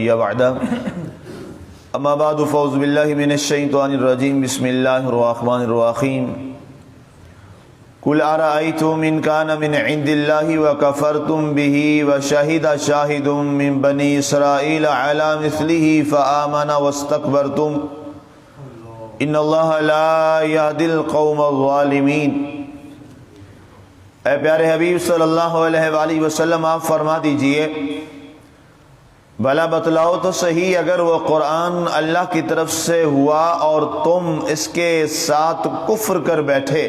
نبي بعده أما بعد فأعوذ بالله من الشيطان الرجيم بسم الله الرحمن الرحيم قل أرأيتم إن كان من عند الله وكفرتم به وشهد شاهد من بني إسرائيل على مثله فآمن واستكبرتم إن الله لا يهدي القوم الظالمين۔ اے پیارے حبیب صلی اللہ علیہ وآلہ وسلم آپ فرما دیجئے بھلا بتلاؤ تو صحیح، اگر وہ قرآن اللہ کی طرف سے ہوا اور تم اس کے ساتھ کفر کر بیٹھے،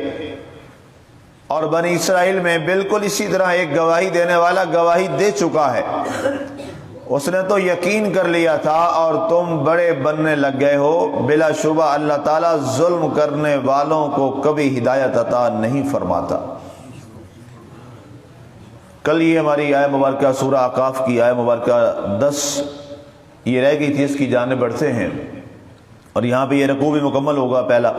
اور بنی اسرائیل میں بالکل اسی طرح ایک گواہی دینے والا گواہی دے چکا ہے، اس نے تو یقین کر لیا تھا اور تم بڑے بننے لگ گئے ہو، بلا شبہ اللہ تعالیٰ ظلم کرنے والوں کو کبھی ہدایت عطا نہیں فرماتا۔ کل یہ ہماری آیہ مبارکہ سورہ اعقاف کی آیہ مبارکہ 10 یہ رہ گئی تھی، اس کی جانب بڑھتے ہیں اور یہاں پہ یہ رکوع بھی مکمل ہوگا۔ پہلا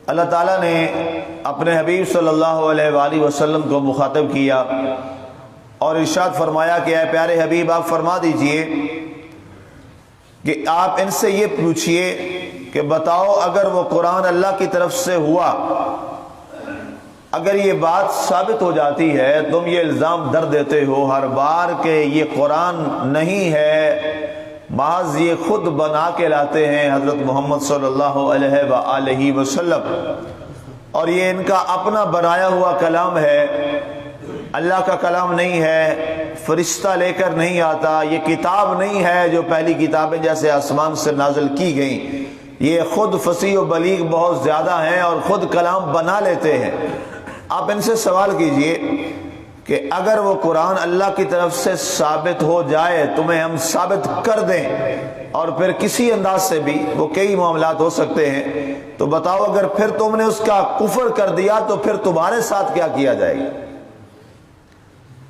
اللہ تعالیٰ نے اپنے حبیب صلی اللہ علیہ وآلہ وسلم کو مخاطب کیا اور ارشاد فرمایا کہ اے پیارے حبیب آپ فرما دیجئے کہ آپ ان سے یہ پوچھئے کہ بتاؤ اگر وہ قرآن اللہ کی طرف سے ہوا، اگر یہ بات ثابت ہو جاتی ہے، تم یہ الزام در دیتے ہو ہر بار کہ یہ قرآن نہیں ہے، محض یہ خود بنا کے لاتے ہیں حضرت محمد صلی اللہ علیہ وآلہ وسلم، اور یہ ان کا اپنا بنایا ہوا کلام ہے، اللہ کا کلام نہیں ہے، فرشتہ لے کر نہیں آتا، یہ کتاب نہیں ہے جو پہلی کتابیں جیسے آسمان سے نازل کی گئیں، یہ خود فصیح و بلیغ بہت زیادہ ہیں اور خود کلام بنا لیتے ہیں۔ آپ ان سے سوال کیجئے کہ اگر وہ قرآن اللہ کی طرف سے ثابت ہو جائے، تمہیں ہم ثابت کر دیں، اور پھر کسی انداز سے بھی، وہ کئی معاملات ہو سکتے ہیں، تو بتاؤ اگر پھر تم نے اس کا کفر کر دیا تو پھر تمہارے ساتھ کیا کیا جائے گا،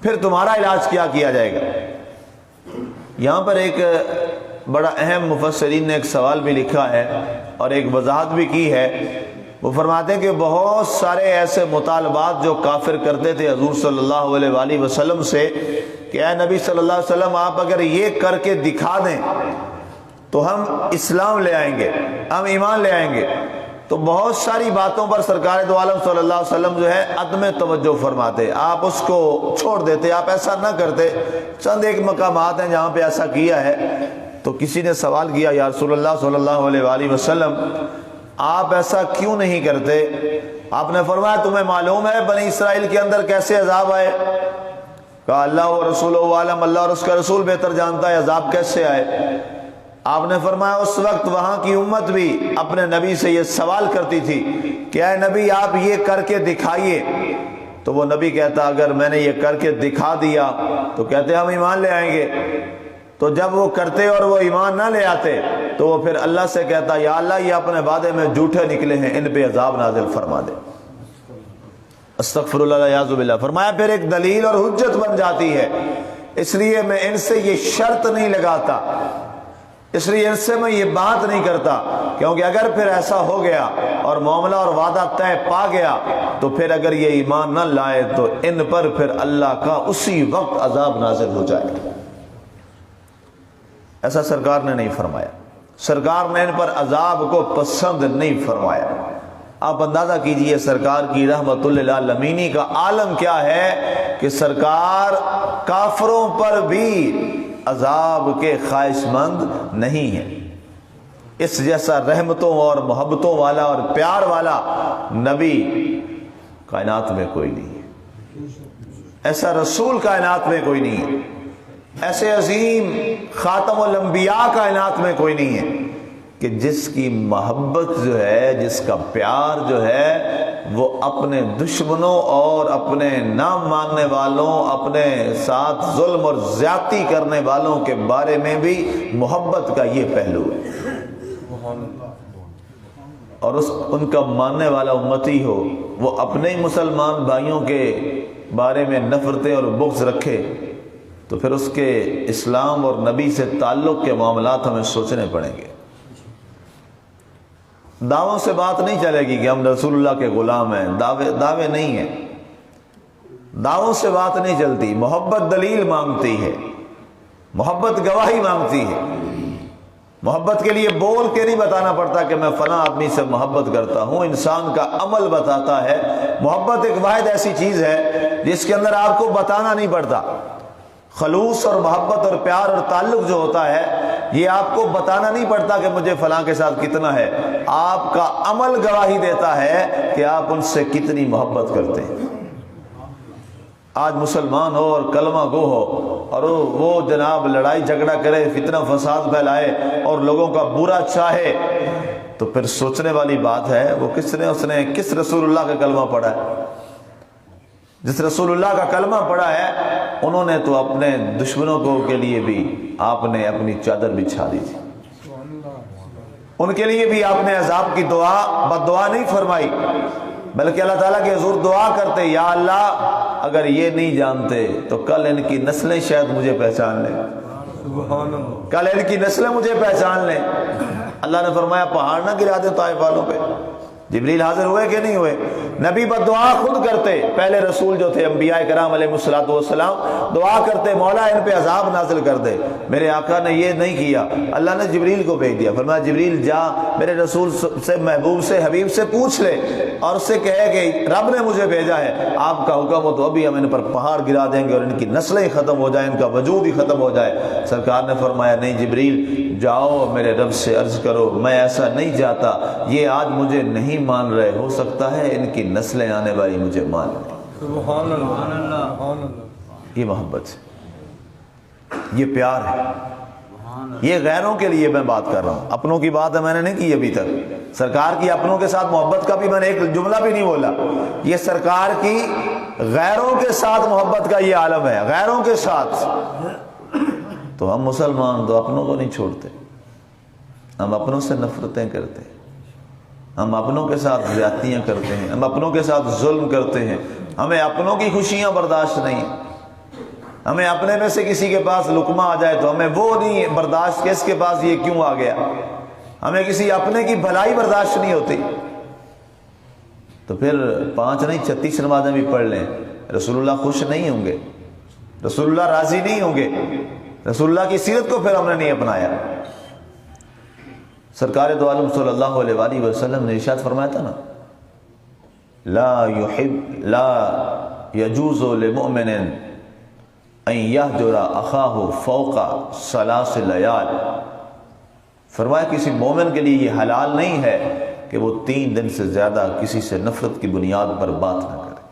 پھر تمہارا علاج کیا کیا جائے گا۔ یہاں پر ایک بڑا اہم مفسرین نے ایک سوال بھی لکھا ہے اور ایک وضاحت بھی کی ہے۔ وہ فرماتے ہیں کہ بہت سارے ایسے مطالبات جو کافر کرتے تھے حضور صلی اللہ علیہ وآلہ وسلم سے کہ اے نبی صلی اللہ علیہ وسلم آپ اگر یہ کر کے دکھا دیں تو ہم اسلام لے آئیں گے، ہم ایمان لے آئیں گے، تو بہت ساری باتوں پر سرکار دو عالم صلی اللہ علیہ وسلم جو ہے عدم توجہ فرماتے، آپ اس کو چھوڑ دیتے، آپ ایسا نہ کرتے۔ چند ایک مقامات ہیں جہاں پہ ایسا کیا ہے، تو کسی نے سوال کیا یا رسول اللہ صلی اللہ علیہ وآلہ وسلم آپ ایسا کیوں نہیں کرتے؟ آپ نے فرمایا تمہیں معلوم ہے بنی اسرائیل کے اندر کیسے عذاب آئے؟ کہا اللہ و رسول عالم، اللہ اور اس کا رسول بہتر جانتا ہے عذاب کیسے آئے۔ آپ نے فرمایا اس وقت وہاں کی امت بھی اپنے نبی سے یہ سوال کرتی تھی کہ اے نبی آپ یہ کر کے دکھائیے، تو وہ نبی کہتا اگر میں نے یہ کر کے دکھا دیا تو کہتے ہم ایمان لے آئیں گے، تو جب وہ کرتے اور وہ ایمان نہ لے آتے تو وہ پھر اللہ سے کہتا یا اللہ یہ اپنے وعدے میں جھوٹے نکلے ہیں، ان پہ عذاب نازل فرما دے، استغفر اللہ یعوذ باللہ۔ فرمایا پھر ایک دلیل اور حجت بن جاتی ہے، اس لیے میں ان سے یہ شرط نہیں لگاتا، اس لیے ان سے میں یہ بات نہیں کرتا، کیونکہ اگر پھر ایسا ہو گیا اور معاملہ اور وعدہ طے پا گیا تو پھر اگر یہ ایمان نہ لائے تو ان پر پھر اللہ کا اسی وقت عذاب نازل ہو جائے گا۔ ایسا سرکار نے نہیں فرمایا، سرکار نے ان پر عذاب کو پسند نہیں فرمایا۔ آپ اندازہ کیجئے سرکار کی رحمت للعالمین کا عالم کیا ہے کہ سرکار کافروں پر بھی عذاب کے خواہش مند نہیں ہے۔ اس جیسا رحمتوں اور محبتوں والا اور پیار والا نبی کائنات میں کوئی نہیں ہے، ایسا رسول کائنات میں کوئی نہیں ہے، ایسے عظیم خاتم الانبیاء کائنات میں کوئی نہیں ہے کہ جس کی محبت جو ہے، جس کا پیار جو ہے وہ اپنے دشمنوں اور اپنے نہ ماننے والوں، اپنے ساتھ ظلم اور زیادتی کرنے والوں کے بارے میں بھی محبت کا یہ پہلو ہے، اور ان کا ماننے والا امتی ہو وہ اپنے ہی مسلمان بھائیوں کے بارے میں نفرتیں اور بغض رکھے تو پھر اس کے اسلام اور نبی سے تعلق کے معاملات ہمیں سوچنے پڑیں گے۔ دعووں سے بات نہیں چلے گی کہ ہم رسول اللہ کے غلام ہیں، دعوے نہیں ہیں، دعووں سے بات نہیں چلتی، محبت دلیل مانگتی ہے۔ محبت گواہی مانگتی ہے. محبت کے لیے بول کے نہیں بتانا پڑتا کہ میں فلاں آدمی سے محبت کرتا ہوں، انسان کا عمل بتاتا ہے. محبت ایک واحد ایسی چیز ہے جس کے اندر آپ کو بتانا نہیں پڑتا. خلوص اور محبت اور پیار اور تعلق جو ہوتا ہے یہ آپ کو بتانا نہیں پڑتا کہ مجھے فلاں کے ساتھ کتنا ہے. آپ کا عمل گواہی دیتا ہے کہ آپ ان سے کتنی محبت کرتے ہیں. آج مسلمان ہو اور کلمہ گو ہو اور وہ جناب لڑائی جھگڑا کرے، فتنہ فساد پھیلائے اور لوگوں کا برا چاہے، تو پھر سوچنے والی بات ہے وہ اس نے کس رسول اللہ کا کلمہ پڑھا ہے. جس رسول اللہ کا کلمہ پڑھا ہے انہوں نے تو اپنے دشمنوں کو کے لیے بھی آپ نے اپنی چادر بچھا دی تھی. ان کے لیے بھی آپ نے عذاب کی بد دعا نہیں فرمائی، بلکہ اللہ تعالیٰ کے حضور دعا کرتے، یا اللہ اگر یہ نہیں جانتے تو کل ان کی نسلیں شاید مجھے پہچان لیں، کل ان کی نسلیں مجھے پہچان لیں. اللہ نے فرمایا پہاڑ نہ گرا دے طائف والوں پہ. جبریل حاضر ہوئے کہ نہیں ہوئے؟ نبی بد دعا خود کرتے. پہلے رسول جو تھے انبیاء کرام علیہ الصلوۃ والسلام دعا کرتے، مولا ان پہ عذاب نازل کر دے. میرے آقا نے یہ نہیں کیا، اللہ نے جبریل کو بھیج دیا. فرمایا جبریل جا میرے رسول سے، محبوب سے، حبیب سے پوچھ لے اور اس سے کہے کہ رب نے مجھے بھیجا ہے، آپ کا حکم ہو تو ابھی ہم ان پر پہاڑ گرا دیں گے اور ان کی نسلیں ختم ہو جائیں، ان کا وجود ہی ختم ہو جائے. سرکار نے فرمایا نہیں جبریل جاؤ میرے رب سے عرض کرو میں ایسا نہیں چاہتا، یہ آج مجھے نہیں مان رہے، ہو سکتا ہے ان کی نسلیں آنے والی مجھے مان لیں. سبحان اللہ. یہ محبت ہے، یہ پیار ہے. یہ غیروں کے لیے میں بات کر رہا ہوں، اپنوں کی بات میں نے نہیں کی ابھی تک. سرکار کی اپنوں کے ساتھ محبت کا بھی میں نے ایک جملہ بھی نہیں بولا. یہ سرکار کی غیروں کے ساتھ محبت کا یہ عالم ہے. غیروں کے ساتھ تو ہم مسلمان تو اپنوں کو نہیں چھوڑتے، ہم اپنوں سے نفرتیں کرتے ہیں، ہم اپنوں کے ساتھ زیادتیاں کرتے ہیں، ہم اپنوں کے ساتھ ظلم کرتے ہیں. ہمیں اپنوں کی خوشیاں برداشت نہیں. ہمیں اپنے میں سے کسی کے پاس لقمہ آ جائے تو ہمیں وہ نہیں برداشت کہ اس کے پاس یہ کیوں آ گیا. ہمیں کسی اپنے کی بھلائی برداشت نہیں ہوتی. تو پھر 5 نہیں 36 نمازیں بھی پڑھ لیں، رسول اللہ خوش نہیں ہوں گے، رسول اللہ راضی نہیں ہوں گے. رسول اللہ کی سیرت کو پھر ہم نے نہیں اپنایا. سرکار دو عالم صلی اللہ علیہ وآلہ وسلم نے ارشاد فرمایا تھا نا، لا يجوز لمؤمن ان يهجر اخاه فوق 3 لیال. فرمایا کسی مومن کے لیے یہ حلال نہیں ہے کہ وہ 3 دن سے زیادہ کسی سے نفرت کی بنیاد پر بات نہ کرے.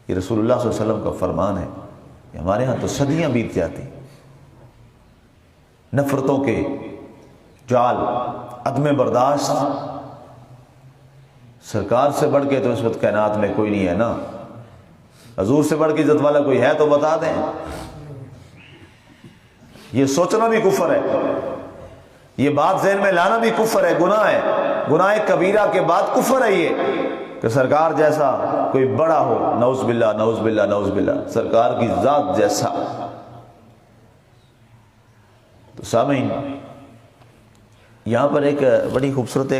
یہ رسول اللہ صلی اللہ علیہ وسلم کا فرمان ہے. ہمارے ہاں تو صدیاں بیت جاتی نفرتوں کے جال، عدم برداشت. سرکار سے بڑھ کے تو اس وقت کائنات میں کوئی نہیں ہے نا. حضور سے بڑھ کے عزت والا کوئی ہے تو بتا دیں. یہ سوچنا بھی کفر ہے، یہ بات ذہن میں لانا بھی کفر ہے، گناہ ہے. گناہ کبیرہ کے بعد کفر ہے یہ کہ سرکار جیسا کوئی بڑا ہو. نعوذ باللہ نعوذ باللہ نعوذ باللہ. سرکار کی ذات جیسا. تو سامعین یہاں پر ایک بڑی خوبصورت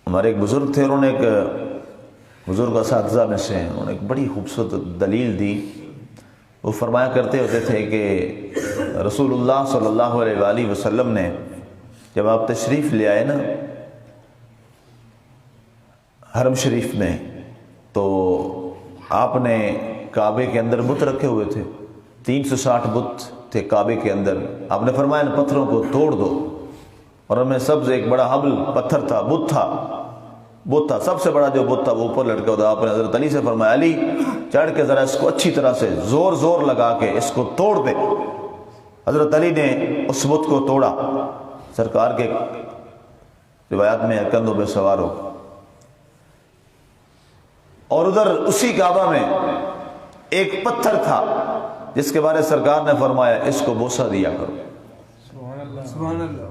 ہمارے ایک بزرگ تھے، انہوں نے ایک بزرگ اساتذہ میں سے انہوں نے ایک بڑی خوبصورت دلیل دی. وہ فرمایا کرتے ہوتے تھے کہ رسول اللہ صلی اللہ علیہ وآلہ وسلم نے جب آپ تشریف لے آئے نا حرم شریف میں، تو آپ نے کعبے کے اندر بت رکھے ہوئے تھے. 360 بت تھے کعبے کے اندر. آپ نے فرمایا ان پتھروں کو توڑ دو. اور ان میں سبز ایک بڑا حبل پتھر تھا، بت تھا، سب سے بڑا جو بت تھا وہ اوپر لٹکا ہوتا. آپ نے حضرت علی سے فرمایا علی چڑھ کے ذرا اس کو اچھی طرح سے زور لگا کے اس کو توڑ دے. حضرت علی نے اس بت کو توڑا. سرکار کے روایات میں کندھوں پہ سوار ہو، اور ادھر اسی کعبہ میں ایک پتھر تھا جس کے بارے سرکار نے فرمایا اس کو بوسہ دیا کرو. سبحان اللہ.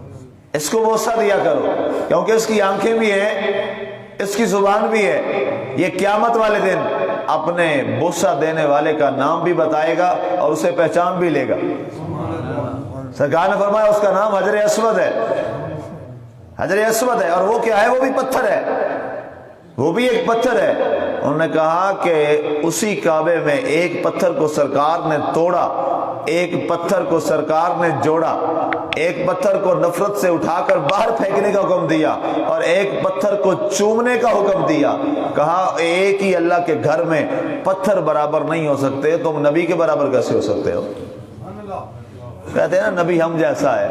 اس کو بوسہ دیا کرو کیونکہ اس کی آنکھیں بھی ہیں، اس کی زبان بھی ہے. یہ قیامت والے دن اپنے بوسہ دینے والے کا نام بھی بتائے گا اور اسے پہچان بھی لے گا. سرکار نے فرمایا اس کا نام حجر اسود ہے. حجر اسود ہے. اور وہ کیا ہے؟ وہ بھی پتھر ہے، وہ بھی ایک پتھر ہے. انہوں نے کہا کہ اسی کعبے میں ایک پتھر کو سرکار نے توڑا، ایک پتھر کو سرکار نے جوڑا، ایک پتھر کو نفرت سے اٹھا کر باہر پھینکنے کا حکم دیا اور ایک پتھر کو چومنے کا حکم دیا۔ کہا ایک ہی اللہ کے گھر میں پتھر برابر نہیں ہو سکتے، تم نبی کے برابر کیسے ہو سکتے ہو؟ کہتے ہیں نا نبی ہم جیسا ہے۔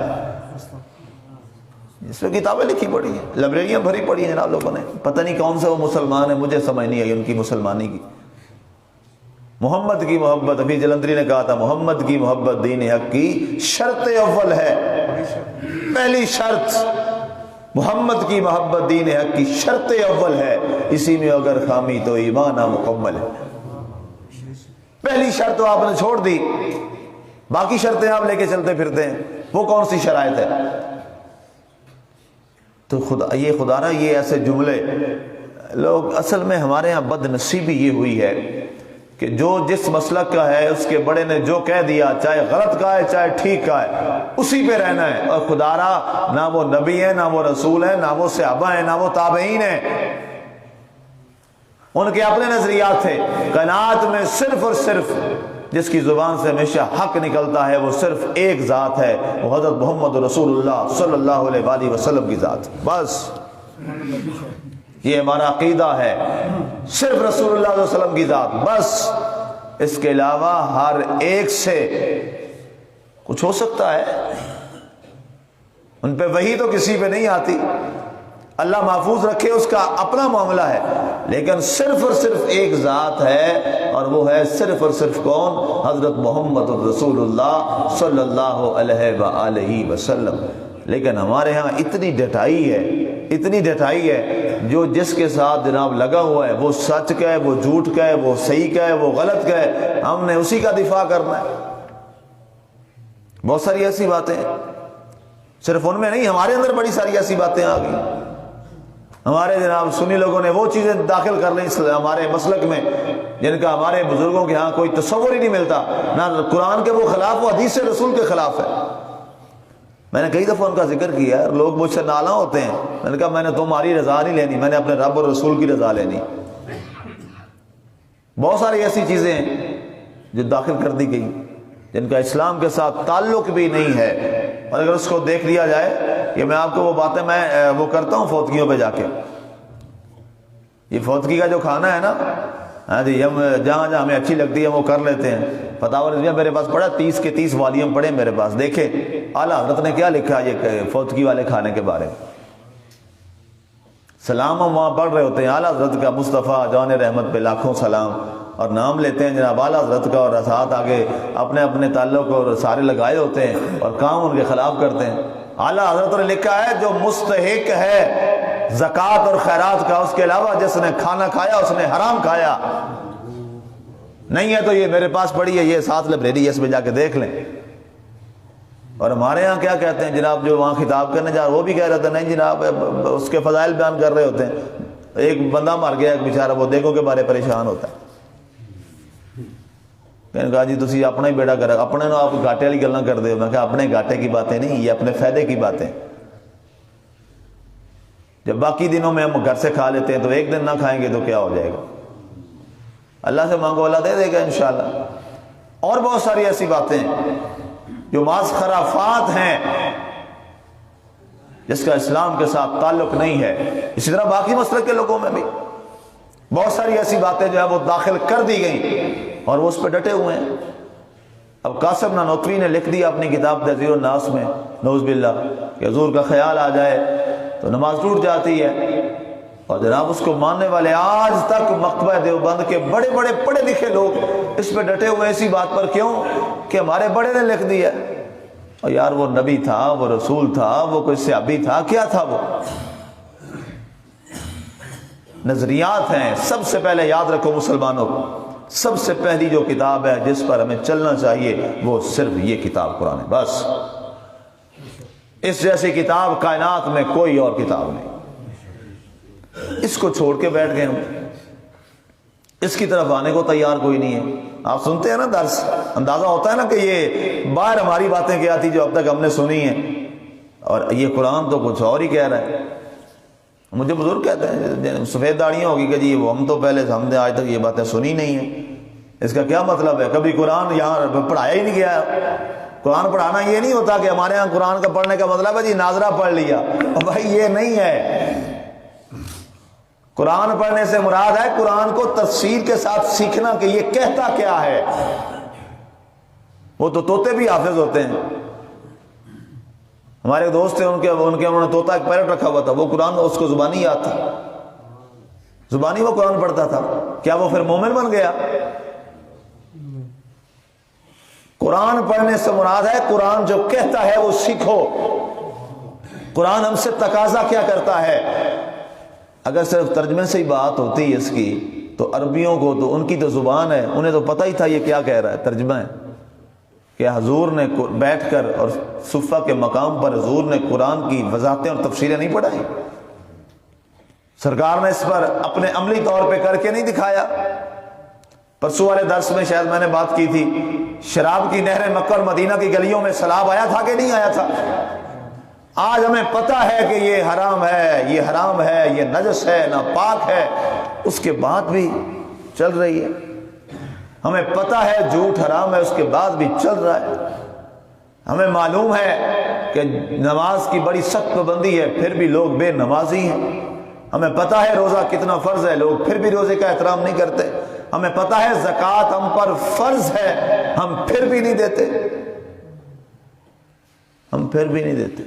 اس پہ کتابیں لکھی پڑی ہیں، لائبریریاں بھری پڑی ہیں جناب لوگوں نے، پتہ نہیں کون سے وہ مسلمان ہیں، مجھے سمجھ نہیں آئی ان کی مسلمانی کی۔ محمد کی محبت، ابھی جلندری نے کہا تھا محمد کی محبت دین حق کی شرط اول ہے، پہلی شرط محمد کی محبت دین حق کی شرط اول ہے، اسی میں اگر خامی تو ایمان نامکمل ہے۔ پہلی شرط تو آپ نے چھوڑ دی، باقی شرطیں آپ لے کے چلتے پھرتے ہیں، وہ کون سی شرائط ہے؟ تو خدا را یہ ایسے جملے لوگ، اصل میں ہمارے ہاں بد نصیبی یہ ہوئی ہے کہ جو جس مسلک کا ہے اس کے بڑے نے جو کہہ دیا، چاہے غلط کہا ہے چاہے ٹھیک کہا ہے، اسی پہ رہنا ہے۔ اور خدا را نہ وہ نبی ہے، نہ وہ رسول ہے، نہ وہ صحابہ ہیں، نہ وہ تابعین ہیں، ان کے اپنے نظریات تھے۔ کائنات میں صرف اور صرف جس کی زبان سے ہمیشہ حق نکلتا ہے وہ صرف ایک ذات ہے، وہ حضرت محمد رسول اللہ صلی اللہ علیہ وآلہ وسلم کی ذات۔ بس یہ ہمارا عقیدہ ہے، صرف رسول اللہ علیہ وسلم کی ذات، بس۔ اس کے علاوہ ہر ایک سے کچھ ہو سکتا ہے، ان پہ وحی تو کسی پہ نہیں آتی، اللہ محفوظ رکھے اس کا اپنا معاملہ ہے، لیکن صرف اور صرف ایک ذات ہے، اور وہ ہے صرف اور صرف کون؟ حضرت محمد رسول اللہ صلی اللہ علیہ وآلہ وسلم۔ لیکن ہمارے ہاں اتنی ڈٹائی ہے، اتنی ڈٹائی ہے، جو جس کے ساتھ جناب لگا ہوا ہے وہ سچ کہے، وہ جھوٹ کہے، وہ صحیح کہے، وہ غلط کہے، ہم نے اسی کا دفاع کرنا ہے۔ بہت ساری ایسی باتیں ہیں، صرف ان میں نہیں، ہمارے اندر بڑی ساری ایسی باتیں آ گئی۔ ہمارے جناب سنی لوگوں نے وہ چیزیں داخل کر لیں ہمارے مسلک میں جن کا ہمارے بزرگوں کے ہاں کوئی تصور ہی نہیں ملتا، نہ قرآن کے وہ خلاف، وہ حدیث رسول کے خلاف ہے۔ میں نے کئی دفعہ ان کا ذکر کیا، لوگ مجھ سے نالاں ہوتے ہیں، میں نے کہا میں نے تمہاری رضا نہیں لینی، میں نے اپنے رب اور رسول کی رضا لینی۔ بہت ساری ایسی چیزیں ہیں جو داخل کر دی گئی جن کا اسلام کے ساتھ تعلق بھی نہیں ہے، اور اگر اس کو دیکھ لیا جائے، یہ میں آپ کو وہ باتیں میں وہ کرتا ہوں فوتگیوں پہ جا کے، یہ فوتگی کا جو کھانا ہے نا، ہاں جی، ہم جہاں جہاں ہمیں اچھی لگتی ہے وہ کر لیتے ہیں۔ فتاوی رضویہ میرے پاس پڑھا، 30 کے 30 والیوم پڑھے میرے پاس، دیکھیں اعلیٰ حضرت نے کیا لکھا یہ فوتگی والے کھانے کے بارے میں۔ سلام ہم وہاں پڑھ رہے ہوتے ہیں، اعلیٰ حضرت کا مصطفیٰ جان رحمت پہ لاکھوں سلام، اور نام لیتے ہیں جناب اعلیٰ حضرت کا، اور ساتھ آگے اپنے اپنے تعلق اور سارے لگائے ہوتے ہیں اور کام ان کے خلاف کرتے ہیں۔ اعلیٰ حضرت نے لکھا ہے جو مستحق ہے زکوٰۃ اور خیرات کا، اس کے علاوہ جس نے کھانا کھایا اس نے حرام کھایا۔ نہیں ہے تو یہ میرے پاس پڑی ہے، یہ ساتھ لائبریری ہے، اس میں جا کے دیکھ لیں۔ اور ہمارے ہاں کیا کہتے ہیں جناب، جو وہاں خطاب کرنے جا وہ بھی کہہ رہے تھے نہیں جناب، اس کے فضائل بیان کر رہے ہوتے ہیں۔ ایک بندہ مر گیا، ایک بیچارہ وہ دیکھو کے بارے پریشان ہوتا ہے، میں نے کہا جی تسی اپنا ہی بیڑا کر، اپنے نو آپ گھاٹے والی گلاں کر دے ہو۔ میں کہا اپنے گھاٹے کی باتیں نہیں، یہ اپنے فائدے کی باتیں۔ جب باقی دنوں میں ہم گھر سے کھا لیتے ہیں تو ایک دن نہ کھائیں گے تو کیا ہو جائے گا؟ اللہ سے مانگو، اللہ دے دے گا انشاءاللہ۔ اور بہت ساری ایسی باتیں جو محض خرافات ہیں، جس کا اسلام کے ساتھ تعلق نہیں ہے۔ اسی طرح باقی مسلک کے لوگوں میں بھی بہت ساری ایسی باتیں جو ہے وہ داخل کر دی گئیں، اور وہ اس پہ ڈٹے ہوئے ہیں۔ اب قاسم نانوتوی نے لکھ دیا اپنی کتاب تحذیر الناس میں، نعوذ باللہ، کہ حضور کا خیال آ جائے تو نماز ٹوٹ جاتی ہے، اور جناب اس کو ماننے والے آج تک مکتبہ دیوبند کے بڑے بڑے پڑھے لکھے لوگ اس پہ ڈٹے ہوئے اسی بات پر۔ کیوں؟ کہ ہمارے بڑے نے لکھ دیا۔ اور یار وہ نبی تھا، وہ رسول تھا، وہ کوئی صحابی تھا، کیا تھا وہ؟ نظریات ہیں۔ سب سے پہلے یاد رکھو مسلمانوں، سب سے پہلی جو کتاب ہے جس پر ہمیں چلنا چاہیے وہ صرف یہ کتاب قرآن ہے، بس۔ اس جیسی کتاب کائنات میں کوئی اور کتاب نہیں۔ اس کو چھوڑ کے بیٹھ گئے ہم، اس کی طرف آنے کو تیار کوئی نہیں ہے۔ آپ سنتے ہیں نا درس، اندازہ ہوتا ہے نا کہ یہ باہر ہماری باتیں کیا تھی جو اب تک ہم نے سنی ہیں، اور یہ قرآن تو کچھ اور ہی کہہ رہا ہے۔ مجھے بزرگ کہتے ہیں سفید داڑیاں ہوگی کہ جی وہ ہم تو پہلے ہم نے آج تک یہ باتیں سنی نہیں ہیں، اس کا کیا مطلب ہے؟ کبھی قرآن یہاں پڑھایا ہی نہیں گیا۔ قرآن پڑھانا یہ نہیں ہوتا کہ ہمارے یہاں قرآن کا پڑھنے کا مطلب ہے جی ناظرہ پڑھ لیا، بھائی یہ نہیں ہے۔ قرآن پڑھنے سے مراد ہے قرآن کو تفسیر کے ساتھ سیکھنا کہ یہ کہتا کیا ہے۔ وہ تو طوطے بھی حافظ ہوتے ہیں، ہمارے ایک دوست تھے انہوں نے طوطا ایک پیرٹ رکھا ہوا تھا، وہ قرآن اس کو زبانی یاد تھا، زبانی وہ قرآن پڑھتا تھا۔ کیا وہ پھر مومن بن گیا؟ قرآن پڑھنے سے مراد ہے قرآن جو کہتا ہے وہ سیکھو۔ قرآن ہم سے تقاضا کیا کرتا ہے؟ اگر صرف ترجمے سے ہی بات ہوتی ہے اس کی تو عربیوں کو تو ان کی تو زبان ہے، انہیں تو پتہ ہی تھا یہ کیا کہہ رہا ہے، ترجمہ ہے کہ حضور نے بیٹھ کر اور صفہ کے مقام پر حضور نے قرآن کی وضاحتیں اور تفسیریں نہیں پڑھائیں، سرکار نے اس پر اپنے عملی طور پہ کر کے نہیں دکھایا۔ پرسوں والے درس میں شاید میں نے بات کی تھی، شراب کی نہر مکہ اور مدینہ کی گلیوں میں سیلاب آیا تھا کہ نہیں آیا تھا؟ آج ہمیں پتہ ہے کہ یہ حرام ہے، یہ حرام ہے، یہ نجس ہے، ناپاک ہے، اس کے بعد بھی چل رہی ہے۔ ہمیں پتہ ہے جھوٹ حرام ہے، اس کے بعد بھی چل رہا ہے۔ ہمیں معلوم ہے کہ نماز کی بڑی سخت پابندی ہے، پھر بھی لوگ بے نمازی ہیں۔ ہمیں پتہ ہے روزہ کتنا فرض ہے، لوگ پھر بھی روزے کا احترام نہیں کرتے۔ ہمیں پتہ ہے زکوٰۃ ہم پر فرض ہے، ہم پھر بھی نہیں دیتے، ہم پھر بھی نہیں دیتے۔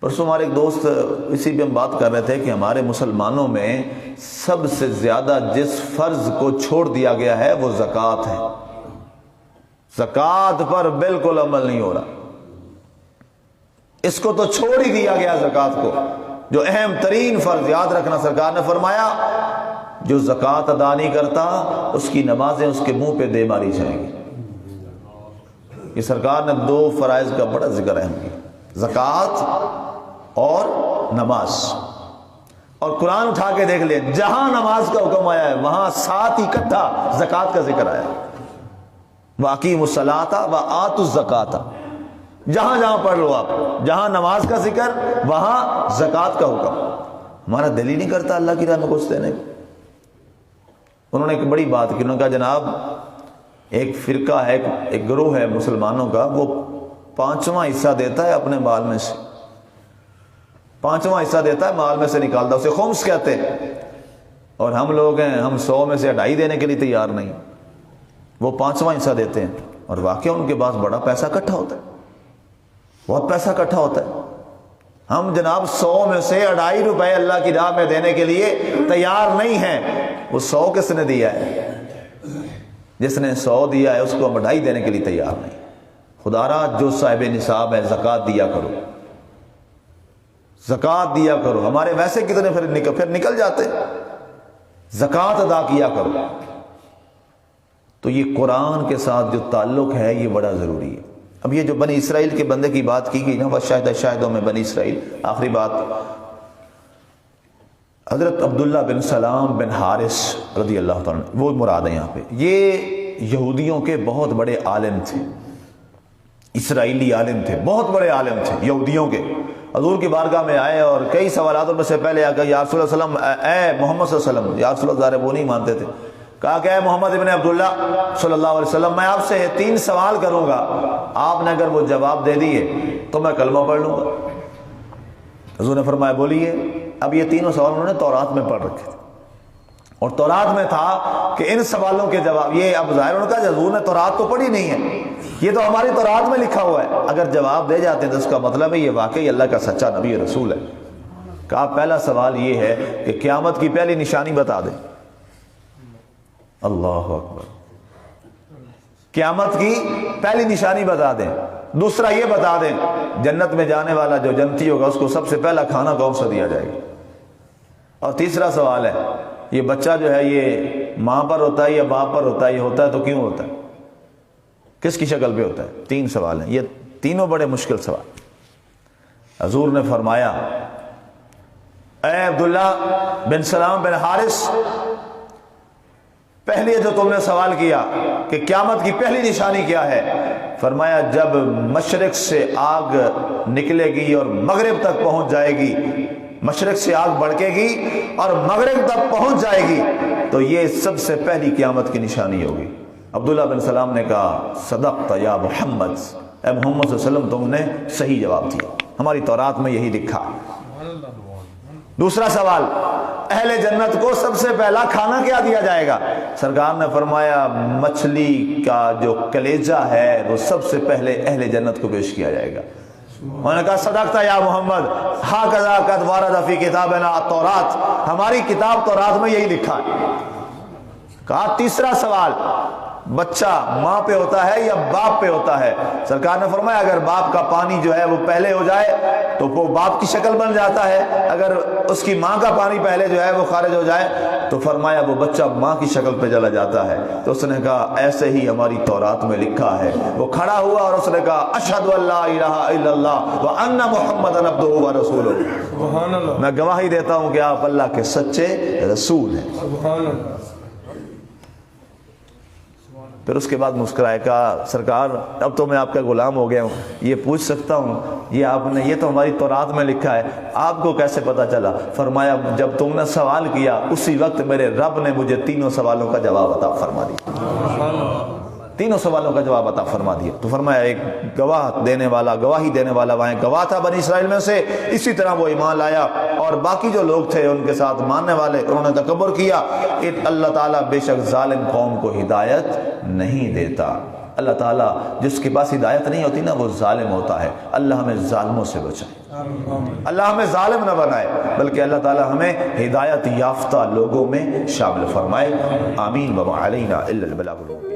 پرسوں ہمارے ایک دوست اسی پہ ہم بات کر رہے تھے کہ ہمارے مسلمانوں میں سب سے زیادہ جس فرض کو چھوڑ دیا گیا ہے وہ زکوٰۃ ہے۔ زکوٰۃ پر بالکل عمل نہیں ہو رہا، اس کو تو چھوڑ ہی دیا گیا زکوٰۃ کو، جو اہم ترین فرض۔ یاد رکھنا سرکار نے فرمایا جو زکوٰۃ ادا نہیں کرتا اس کی نمازیں اس کے منہ پہ دے ماری جائیں گی۔ یہ سرکار نے دو فرائض کا بڑا ذکر اہم کیا، زکوٰۃ اور نماز۔ اور قرآن اٹھا کے دیکھ لیں، جہاں نماز کا حکم آیا ہے وہاں ساتھ اکٹھا زکوٰۃ کا ذکر آیا ہے، وَأَقِیمُوا الصَّلَاةَ وَآتُوا الزَّکَاةَ۔ جہاں جہاں پڑھ لو آپ، جہاں نماز کا ذکر وہاں زکوٰۃ کا حکم۔ ہمارا دل ہی نہیں کرتا اللہ کی راہ میں کچھ دینے کو۔ انہوں نے ایک بڑی بات کی، انہوں نے کہا جناب ایک فرقہ ہے، ایک گروہ ہے مسلمانوں کا، وہ 5واں حصہ دیتا ہے اپنے مال میں سے، 5واں حصہ دیتا ہے مال میں سے نکالتا، اسے خمس کہتے ہیں، اور ہم لوگ ہیں ہم 100 میں سے 2.5 دینے کے لیے تیار نہیں، وہ 5واں حصہ دیتے ہیں، اور واقعہ ان کے پاس بڑا پیسہ اکٹھا ہوتا ہے، بہت پیسہ اکٹھا ہوتا ہے۔ ہم جناب 100 میں سے 2.5 روپے اللہ کی راہ میں دینے کے لیے تیار نہیں ہیں۔ وہ 100 کس نے دیا ہے؟ جس نے 100 دیا ہے اس کو ہم 2.5 دینے کے لیے تیار نہیں۔ خدا را جو صاحب نصاب ہے زکوٰۃ دیا کرو، زکوٰۃ دیا کرو۔ ہمارے ویسے کتنے پھر نکل جاتے، زکوٰۃ ادا کیا کرو۔ تو یہ قرآن کے ساتھ جو تعلق ہے یہ بڑا ضروری ہے۔ اب یہ جو بنی اسرائیل کے بندے کی بات کی گئی نا، وَشَاهِدَ شَاهِدٌ میں بنی اسرائیل، آخری بات حضرت عبداللہ بن سلام بن حارث رضی اللہ تعالیٰ عنہ، وہ مراد ہے یہاں پہ۔ یہ یہودیوں کے بہت بڑے عالم تھے، اسرائیلی عالم تھے، بہت بڑے عالم تھے یہودیوں کے۔ حضور کی بارگاہ میں آئے اور کئی سوالات میں سے پہلے آ کر یا رسول اللہ صلی اللہ علیہ وسلم، اے محمد صلی اللہ علیہ وسلم، یا رسول اللہ ظاہر وہ نہیں مانتے تھے، کہا کہ اے محمد ابن عبداللہ صلی اللہ علیہ وسلم، میں آپ سے 3 سوال کروں گا، آپ نے اگر وہ جواب دے دیے تو میں کلمہ پڑھ لوں گا۔ حضور نے فرمایا بولیے۔ اب یہ تینوں سوال انہوں نے تورات میں پڑھ رکھے تھے، اور تورات میں تھا کہ ان سوالوں کے جواب، یہ اب ظاہر ان کا حضور نے تورات تو پڑھی نہیں ہے، یہ تو ہماری تورات میں لکھا ہوا ہے، اگر جواب دے جاتے ہیں تو اس کا مطلب ہے یہ واقعی اللہ کا سچا نبی رسول ہے۔ کہا پہلا سوال یہ ہے کہ قیامت کی پہلی نشانی بتا دیں۔ اللہ اکبر، قیامت کی پہلی نشانی بتا دیں۔ دوسرا یہ بتا دیں جنت میں جانے والا جو جنتی ہوگا اس کو سب سے پہلا کھانا کون سا دیا جائے گا۔ اور تیسرا سوال ہے یہ بچہ جو ہے یہ ماں پر ہوتا ہے یا باپ پر ہوتا ہے، یہ ہوتا ہے تو کیوں ہوتا ہے، کس کی شکل پہ ہوتا ہے؟ 3 سوال ہیں، یہ تینوں بڑے مشکل سوال۔ حضور نے فرمایا اے عبداللہ بن سلام بن حارث، پہلے جو تم نے سوال کیا کہ قیامت کی پہلی نشانی کیا ہے، فرمایا جب مشرق سے آگ نکلے گی اور مغرب تک پہنچ جائے گی، مشرق سے آگ بڑھکے گی اور مغرب تک پہنچ جائے گی، تو یہ سب سے پہلی قیامت کی نشانی ہوگی۔ عبداللہ بن سلام نے کہا صدقت یا محمد، اے محمد صلی اللہ علیہ وسلم تم نے صحیح جواب دیا، ہماری تورات میں یہی لکھا۔ دوسرا سوال، اہل جنت کو سب سے پہلا کھانا کیا دیا جائے گا؟ سرکار نے فرمایا مچھلی کا جو کلیجہ ہے وہ سب سے پہلے اہل جنت کو پیش کیا جائے گا۔ انہوں نے کہا صدقت یا محمد، ھذا قد ورد فی کتابنا التوراۃ، ہماری کتاب تورات میں یہی لکھا ہے۔ کہا تیسرا سوال، بچہ ماں پہ ہوتا ہے یا باپ پہ ہوتا ہے؟ سرکار نے فرمایا اگر باپ کا پانی جو ہے وہ پہلے ہو جائے تو وہ باپ کی شکل بن جاتا ہے، اگر اس کی ماں کا پانی پہلے جو ہے وہ خارج ہو جائے تو فرمایا وہ بچہ ماں کی شکل پہ چلا جاتا ہے۔ تو اس نے کہا ایسے ہی ہماری تورات میں لکھا ہے۔ وہ کھڑا ہوا اور اس نے کہا اشہد ان لا الہ الا اللہ وان محمدا عبدہ ورسولہ، سبحان اللہ، میں گواہی دیتا ہوں کہ آپ اللہ کے سچے رسول ہیں۔ سبحان اللہ۔ پھر اس کے بعد مسکرائے، کہا سرکار اب تو میں آپ کا غلام ہو گیا ہوں، یہ پوچھ سکتا ہوں یہ آپ نے، یہ تو ہماری تورات میں لکھا ہے، آپ کو کیسے پتا چلا؟ فرمایا جب تم نے سوال کیا اسی وقت میرے رب نے مجھے تینوں سوالوں کا جواب عطا فرما دیا، تینوں سوالوں کا جواب عطا فرما دیا۔ تو فرمایا ایک گواہ دینے والا، گواہی دینے والا وہاں گواہ تھا بنی اسرائیل میں سے، اسی طرح وہ ایمان لایا، اور باقی جو لوگ تھے ان کے ساتھ ماننے والے انہوں نے تکبر کیا۔ اللہ تعالیٰ بے شک ظالم قوم کو ہدایت نہیں دیتا۔ اللہ تعالیٰ جس کے پاس ہدایت نہیں ہوتی نا وہ ظالم ہوتا ہے۔ اللہ ہمیں ظالموں سے بچائے، اللہ ہمیں ظالم نہ بنائے، بلکہ اللہ تعالیٰ ہمیں ہدایت یافتہ لوگوں میں شامل فرمائے۔ آمین۔ وما علینا الا البلاغ۔